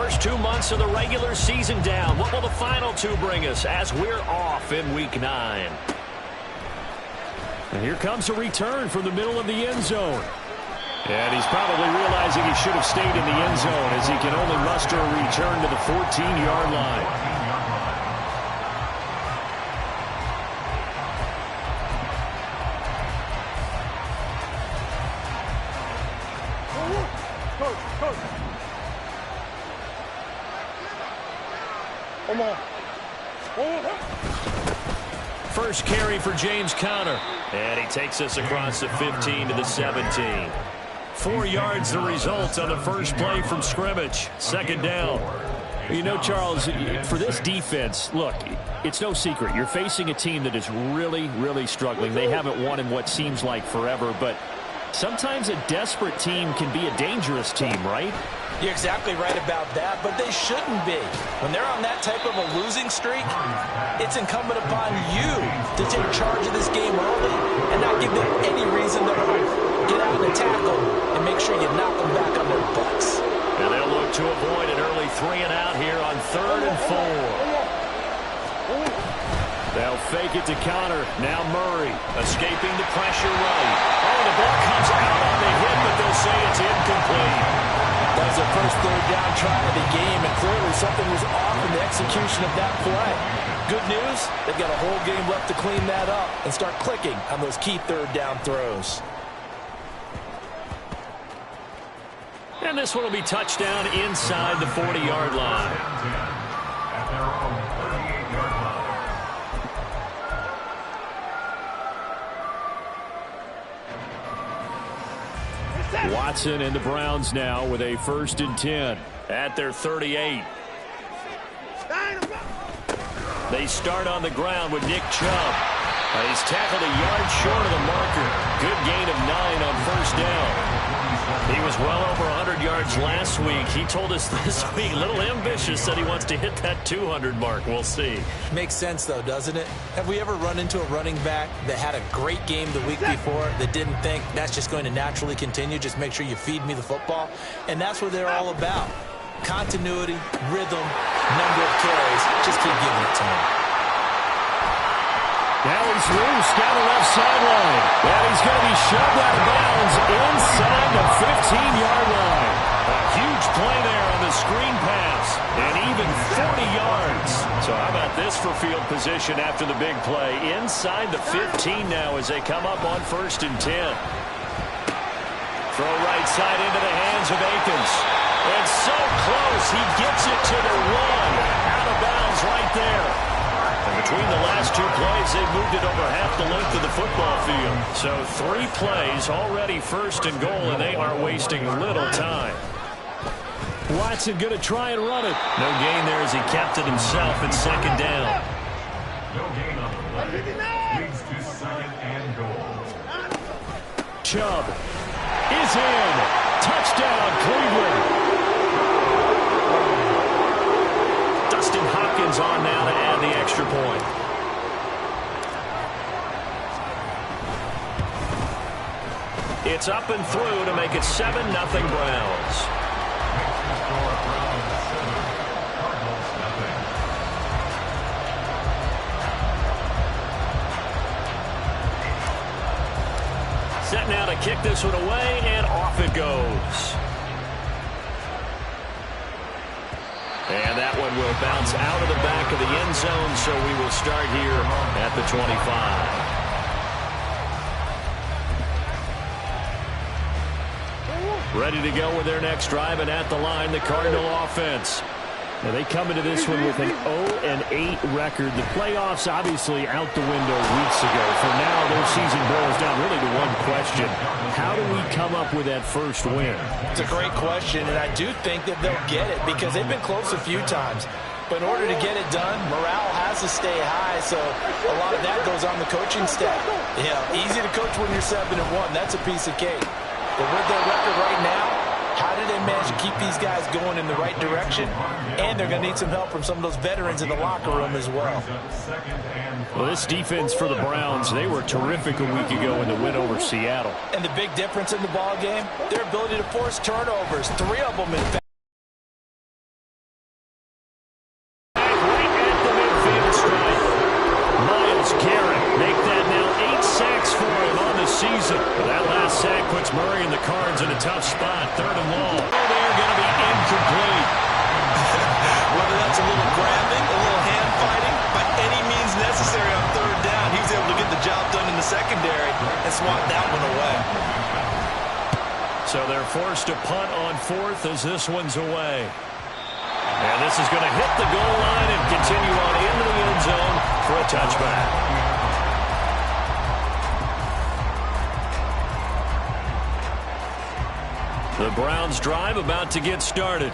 First 2 months of the regular season down. What will the final two bring us as we're off in Week 9? And here comes a return from the middle of the end zone. And he's probably realizing he should have stayed in the end zone as he can only muster a return to the 14-yard line. First carry for James Conner. And he takes us across the 15 to the 17. 4 yards the result on the first play from scrimmage. Second down. You know, Charles, for this defense, look, it's no secret. You're facing a team that is really, really struggling. They haven't won in what seems like forever, but sometimes a desperate team can be a dangerous team, right? You're exactly right about that, but they shouldn't be. When they're on that type of a losing streak, it's incumbent upon you to take charge of this game early and not give them any reason to hurt. Get out and tackle and make sure you knock them back on their butts. And they'll look to avoid an early 3 and out here on 3rd and 4. They'll fake it to Conner. Now Murray Escaping the pressure right. Oh, the ball comes out on the hit, but they'll say it's incomplete. That was their first third down try of the game, and clearly something was off in the execution of that play. Good news, they've got a whole game left to clean that up and start clicking on those key third down throws. And this one will be touchdown inside the 40-yard line. Watson and the Browns now with a 1st and 10 at their 38. They start on the ground with Nick Chubb. He's tackled a yard short of the marker. Good gain of 9 on 1st down. He was well over 100 yards last week. He told us this week, a little ambitious, said he wants to hit that 200 mark. We'll see. Makes sense, though, doesn't it? Have we ever run into a running back that had a great game the week before that didn't think that's just going to naturally continue? Just make sure you feed me the football. And that's what they're all about. Continuity, rhythm, number of carries. Just keep giving it to him. Now he's loose down the left sideline. And he's going to be shoved out of bounds inside the 15-yard line. A huge play there on the screen pass. And even 40 yards. So how about this for field position after the big play? Inside the 15 now as they come up on 1st and 10. Throw right side into the hands of Akins. And so close. He gets it to the 1. Out of bounds right there. And between the last 2 plays, they've moved it over half the length of the football field. So 3 plays, already 1st and goal, and they are wasting little time. Watson going to try and run it. No gain there as he kept it himself at 2nd down. No gain on the play. Leads to 2nd and goal. Chubb is in. Touchdown, Cleveland. Dustin Hopkins on now to add the extra point. It's up and through to make it 7-0 Browns. Set now to kick this one away, and off it goes. And that one will bounce out of the back of the end zone, so we will start here at the 25. Ready to go with their next drive, and at the line, the Cardinal offense. Now they come into this one with an 0-8 record. The playoffs obviously out the window weeks ago. For now, their season boils down really to one question. How do we come up with that first win? It's a great question, and I do think that they'll get it because they've been close a few times. But in order to get it done, morale has to stay high, so a lot of that goes on the coaching staff. Easy to coach when you're 7-1. That's a piece of cake. But with their record right now, how did they manage to keep these guys going in the right direction? And they're going to need some help from some of those veterans in the locker room as well. Well, this defense for the Browns, they were terrific a week ago in the win over Seattle. And the big difference in the ball game, their ability to force turnovers, 3 of them in fact. Puts Murray and the Cards in a tough spot. 3rd and long. Oh, they're going to be incomplete. Whether that's a little grabbing, a little hand fighting, by any means necessary on 3rd down, he was able to get the job done in the secondary and swat that one away. So they're forced to punt on 4th as this one's away. And this is going to hit the goal line and continue on into the end zone for a touchback. The Browns drive about to get started.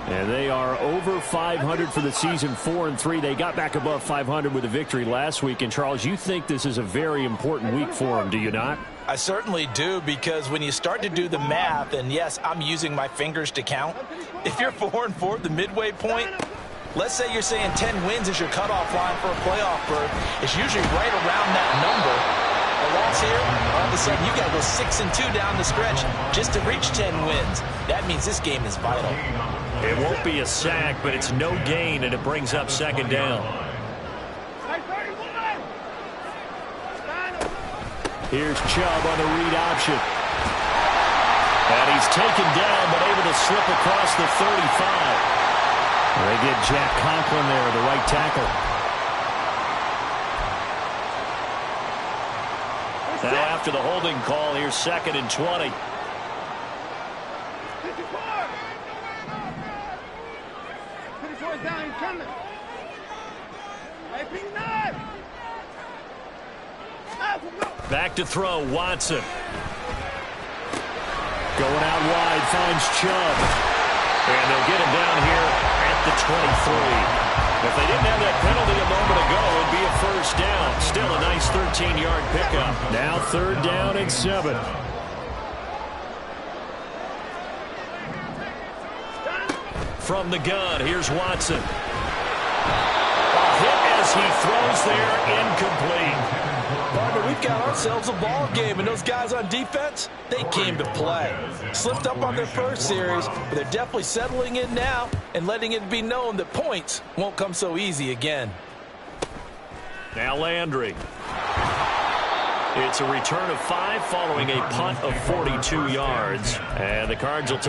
And they are over 500 for the season, 4-3. They got back above 500 with a victory last week. And, Charles, you think this is a very important week for them, do you not? I certainly do, because when you start to do the math, and yes, I'm using my fingers to count, if you're 4-4 at the midway point, let's say you're saying 10 wins is your cutoff line for a playoff berth, it's usually right around that number. A loss here, all of a sudden you got to go 6-2 down the stretch just to reach 10 wins. That means this game is vital. It won't be a sack, but it's no gain, and it brings up 2nd down. Here's Chubb on the read option. And he's taken down, but able to slip across the 35. They get Jack Conklin there, the right tackle. Now after the holding call, here's 2nd and 20. Back to throw, Watson. Going out wide, finds Chubb. And they'll get him down here at the 23. If they didn't have that penalty a moment ago, it'd be a 1st down. Still a nice 13-yard pickup. Now 3rd down and 7. From the gun, here's Watson. A hit as he throws there, incomplete. Partner, we've got ourselves a ball game, and those guys on defense, they came to play. Slipped up on their first series, but they're definitely settling in now and letting it be known that points won't come so easy again. Now Landry. It's a return of 5 following a punt of 42 yards. And the Cards will take